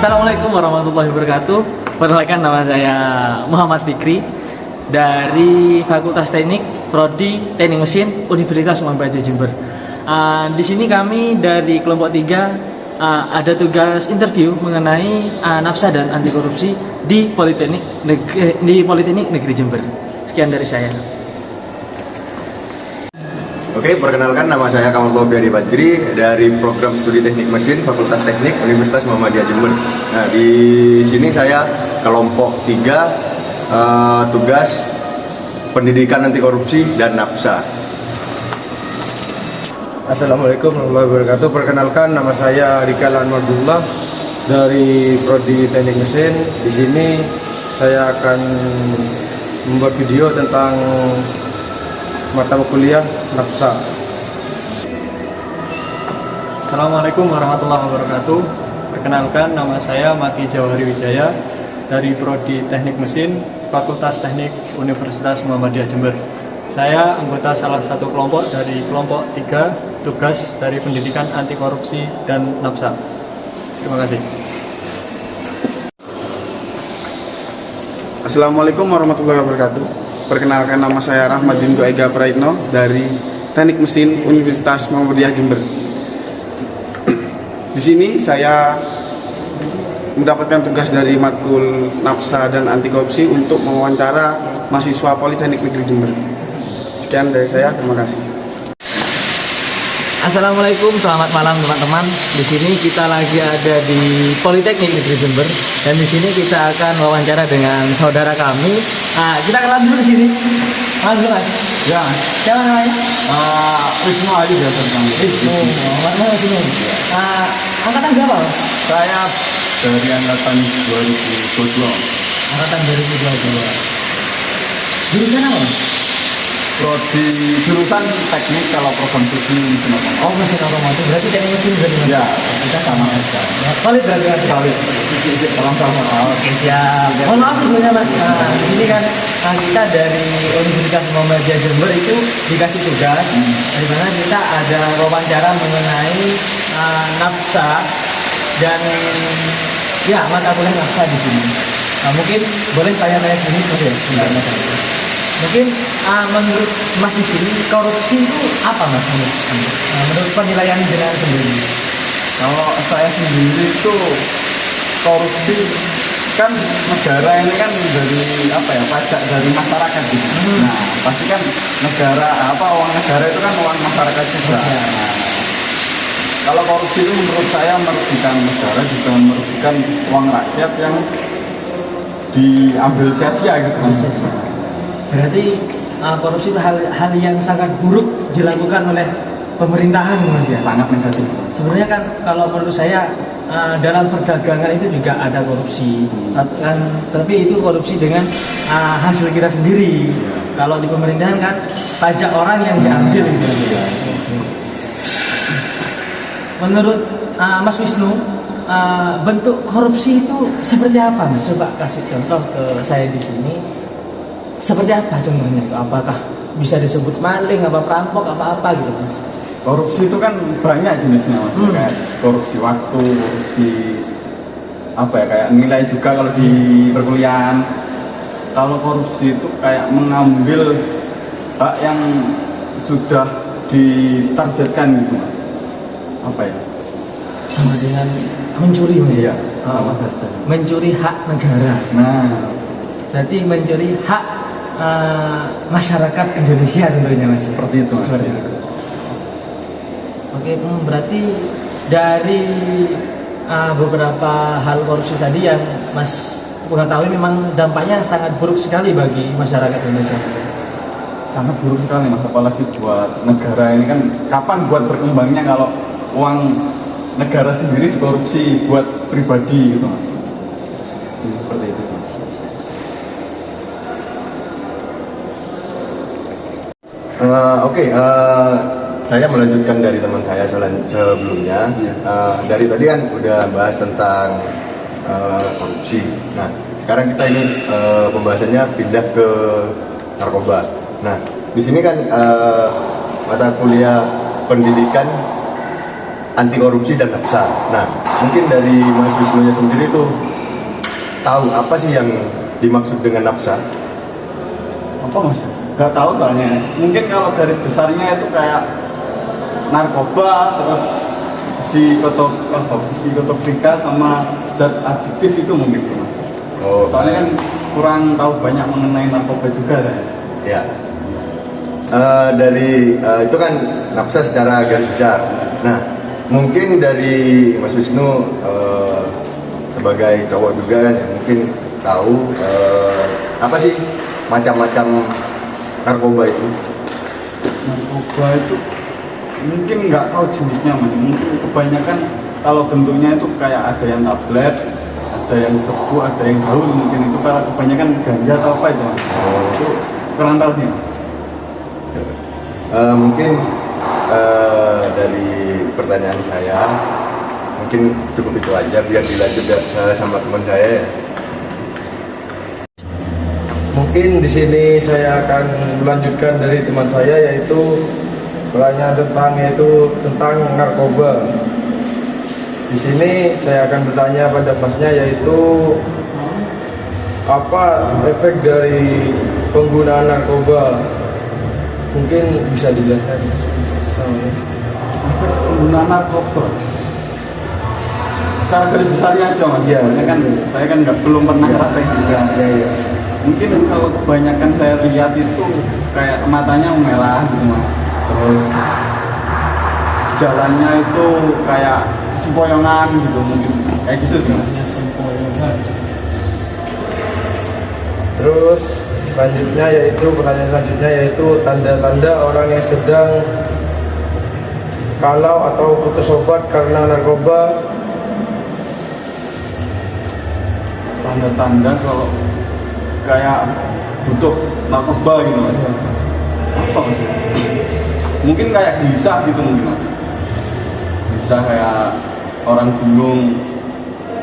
Assalamualaikum warahmatullahi wabarakatuh. Perkenalkan, nama saya Muhammad Fikri dari Fakultas Teknik Prodi Teknik Mesin Universitas Muhammadiyah Jember. Di sini kami dari kelompok 3 ada tugas interview mengenai nafsa dan anti korupsi di Politeknik Negeri Jember. Sekian dari saya. Oke, perkenalkan, nama saya Kamal Tobiadi Badri dari program studi teknik mesin Fakultas Teknik Universitas Muhammadiyah Jember. Nah, di sini saya kelompok 3 tugas pendidikan anti korupsi dan nafsa. Assalamualaikum warahmatullahi wabarakatuh. Perkenalkan, nama saya Rika Anwardullah dari Prodi Teknik Mesin. Di sini saya akan membuat video tentang mata kuliah nafsa. Assalamualaikum warahmatullahi wabarakatuh. Perkenalkan, nama saya Maki Jawahari Wijaya dari Prodi Teknik Mesin Fakultas Teknik Universitas Muhammadiyah Jember. Saya anggota salah satu kelompok dari kelompok 3 tugas dari pendidikan anti korupsi dan nafsa. Terima kasih. Assalamualaikum warahmatullahi wabarakatuh. Perkenalkan, nama saya Rahmat Dinko Ega Praitno dari Teknik Mesin Universitas Muhammadiyah Jember. Di sini saya mendapatkan tugas dari matkul nafsa dan anti korupsi untuk mewawancara mahasiswa Politeknik Negeri Jember. Sekian dari saya, terima kasih. Assalamualaikum, selamat malam teman-teman. Di sini kita lagi ada di Politeknik Negeri Jember dan di sini kita akan wawancara dengan saudara kami. Kita kenalan dulu di sini. Mas, Ya, siapa namanya? Wisnu aja biasa dipanggil. Wisnu. Mana sini? Angkatan berapa? Saya dari angkatan 2022. Angkatan 2022. Jurusan apa? Prodi jurusan teknik, kalau program studi mesin otomotif. Oh, mesin otomotif. Berarti teknik mesin berarti. Ya, kita sama aja. Solid berarti. Solid. Salam sama. Oke, siap. Mohon maaf sebelumnya Mas. Di sini kan kita dari Universitas Muhammadiyah Jember itu dikasih tugas di mana kita ada wawancara mengenai nafsa dan ya mata kuliah nafsa di sini. Mungkin boleh tanya-tanya sedikit Mas ya. Mungkin menurut Mas di sini korupsi itu apa Mas menurut penilaian jenengan sendiri? Kalau saya sendiri itu korupsi kan negara ini kan dari pajak dari masyarakat gitu. Nah, pasti kan uang negara itu kan uang masyarakat juga. Nah, kalau korupsi itu menurut saya merugikan negara, juga merugikan uang rakyat yang diambil sia-sia gitu. Berarti korupsi itu hal yang sangat buruk dilakukan oleh pemerintahan Mas ya? Sangat negatif. Sebenarnya kan kalau menurut saya dalam perdagangan itu juga ada korupsi, tapi itu korupsi dengan hasil kita sendiri. Kalau di pemerintahan kan pajak orang yang diambil gitu. Menurut Mas Wisnu, bentuk korupsi itu seperti apa Mas? Coba kasih contoh ke saya di sini. Seperti apa contohnya itu? Apakah bisa disebut maling, apa perampok, apa gitu Mas? Korupsi itu kan banyak jenisnya Mas. Kayak korupsi waktu, korupsi kayak nilai juga kalau di perkuliahan. Kalau korupsi itu kayak mengambil hak yang sudah ditargetkan gitu Mas. Sama dengan mencuri Mas? Iya, sama saja. Mencuri hak negara. Nah, berarti mencuri hak masyarakat Indonesia tentunya Mas. seperti itu Mas. Seperti itu. Oke, berarti dari beberapa hal korupsi tadi yang Mas mengetahui memang dampaknya sangat buruk sekali bagi masyarakat Indonesia. Sangat buruk sekali Mas, apalagi buat negara ini kan kapan buat berkembangnya kalau uang negara sendiri dikorupsi buat pribadi gitu Mas. Seperti itu sih. Saya melanjutkan dari teman saya sebelumnya. Dari tadi kan udah bahas tentang korupsi. Nah, sekarang kita ini pembahasannya pindah ke narkoba. Nah, di sini kan mata kuliah pendidikan anti korupsi dan NAPSA. Nah, mungkin dari Mas Wisnunya sendiri tuh tahu apa sih yang dimaksud dengan NAPSA? Apa mas? Gak tahu soalnya. Mungkin kalau garis besarnya itu kayak narkoba, terus psikotropika sama zat adiktif itu mungkin mas. Oh, Soalnya kan kurang tahu banyak mengenai narkoba juga saya. ya. Dari itu kan NAPSA secara garis besar. Nah, mungkin dari Mas Wisnu sebagai cowok juga kan, ya, mungkin tahu apa sih macam-macam narkoba itu? Narkoba itu mungkin nggak tahu jenisnya mas. Mungkin kebanyakan kalau bentuknya itu kayak ada yang tablet, ada yang sebu, ada yang daun. Mungkin itu kalau kebanyakan ganja atau apa itu mas. Itu kurang tahu sih mas. Mungkin dari pertanyaan saya mungkin cukup itu aja, biar dilanjut sama teman saya ya. Mungkin di sini saya akan melanjutkan dari teman saya, yaitu pertanyaan tentang narkoba. Di sini saya akan bertanya pada masnya, yaitu apa efek dari penggunaan narkoba? Mungkin bisa dijelaskan. Penggunaan narkoba secara garis besarnya aja mas. Iya. Soalnya kan saya kan belum pernah ngerasain juga. Iya. Mungkin kalau kebanyakan saya lihat itu kayak matanya merah gitu mas. Terus jalannya itu kayak sempoyongan gitu, mungkin kayak gitu sih mas. Terus pertanyaan selanjutnya yaitu tanda-tanda orang yang sedang kalau atau putus obat karena narkoba. Tanda-tanda kalau kayak butuh narkoba gitu mas. Apa mas? Mungkin kayak gelisah gitu mungkin mas. Gelisah kayak orang bingung,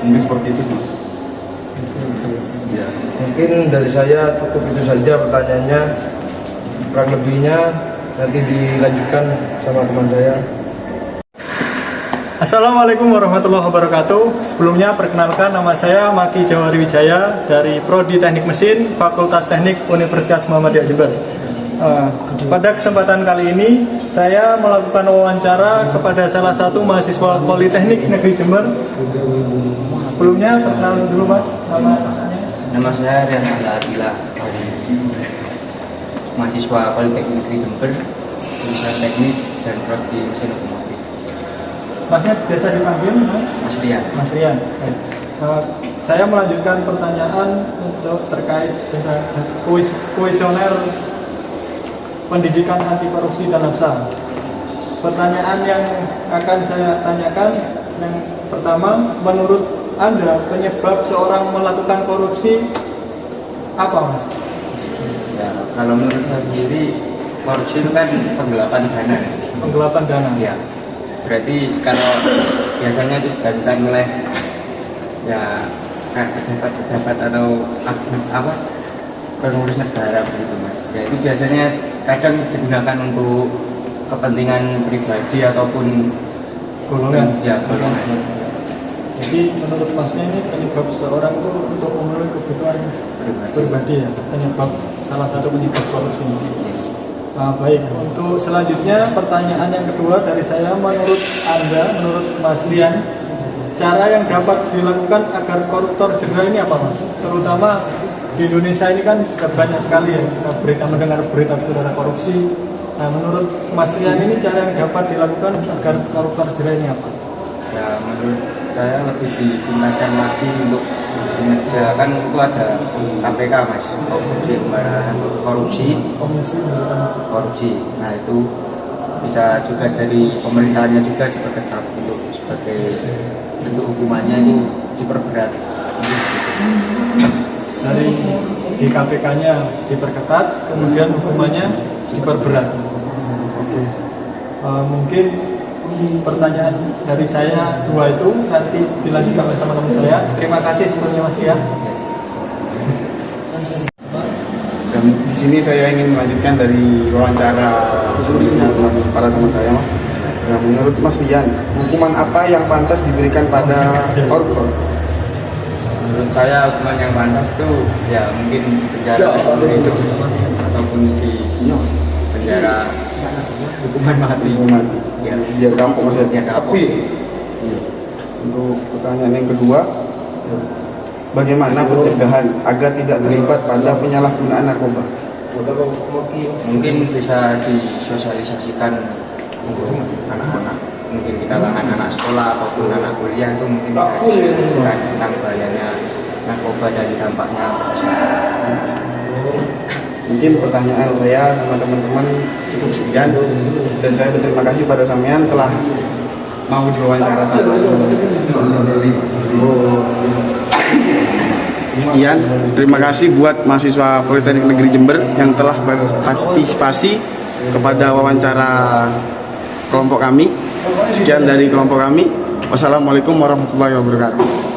mungkin seperti itu sih mas. Ya. Mungkin dari saya cukup itu saja pertanyaannya. Kurang lebihnya nanti dilanjutkan sama teman saya. Assalamualaikum warahmatullahi wabarakatuh. Sebelumnya perkenalkan, nama saya Maki Jawahri Wijaya dari Prodi Teknik Mesin Fakultas Teknik Universitas Muhammadiyah Jember. Pada kesempatan kali ini saya melakukan wawancara kepada salah satu mahasiswa Politeknik Negeri Jember. Sebelumnya perkenalan dulu mas, Nama saya Rian Atila dari mahasiswa Politeknik Negeri Jember, jurusan Teknik dan Prodi Mesin Otomotif. masnya biasa dipanggil Mas Rian. Mas Rian. Saya melanjutkan pertanyaan untuk terkait dengan kuesioner pendidikan anti korupsi dan NAPSA. Pertanyaan yang akan saya tanyakan yang pertama, menurut Anda penyebab seorang melakukan korupsi apa mas? Ya, kalau menurut saya sendiri korupsi itu kan penggelapan dana. Penggelapan dana. Ya, berarti kalau biasanya itu dilakukan oleh ya kayak pejabat-pejabat atau pengurus negara begitu mas. Ya itu biasanya kadang digunakan untuk kepentingan pribadi ataupun Golongan. Ya, golongan. Jadi menurut masnya ini penyebab seorang itu untuk memenuhi kebutuhan pribadi ya, penyebab salah satu penyebab korupsi. Baik, untuk selanjutnya pertanyaan yang kedua dari saya, menurut Anda, menurut Mas Rian, cara yang dapat dilakukan agar koruptor jerah ini apa mas? Terutama di Indonesia ini kan sudah banyak sekali ya kita mendengar berita-berita korupsi. Nah menurut Mas Rian ini cara yang dapat dilakukan agar koruptor jerah ini apa? Ya menurut saya lebih ditingkatkan lagi untuk kinerja, kan itu ada KPK mas, korupsi pemberantasan korupsi. Nah itu bisa juga dari pemerintahnya juga diperketat untuk sebagai bentuk hukumannya itu diperberat. Dari segi KPK-nya diperketat, kemudian hukumannya diperberat. Oke. Mungkin pertanyaan dari saya dua itu nanti dilanjutkan oleh teman-teman saya. Terima kasih semuanya Mas Rian. Dan di sini saya ingin melanjutkan dari wawancara sebelumnya para teman saya mas. Nah, menurut Mas Rian, hukuman apa yang pantas diberikan pada koruptor? Menurut saya hukuman yang pantas itu ya mungkin penjara seumur hidup ataupun di penjara hukuman mati. Hukuman mati. Ya, Biar kapok Mas ya. biar kapok. Untuk pertanyaan yang kedua, bagaimana pencegahan agar tidak terlibat pada penyalahgunaan narkoba? Mungkin bisa disosialisasikan untuk anak-anak, mungkin di kalangan anak sekolah ataupun anak kuliah itu mungkin bisa disosialisasikan tentang bahayanya narkoba dan dampaknya ke masyarakat. Mungkin pertanyaan saya sama teman-teman cukup sekian, dan saya berterima kasih pada sampean telah mau diwawancara sama sekian. Terima kasih buat mahasiswa Politeknik Negeri Jember yang telah berpartisipasi kepada wawancara kelompok kami. Sekian dari kelompok kami. Wassalamualaikum warahmatullahi wabarakatuh.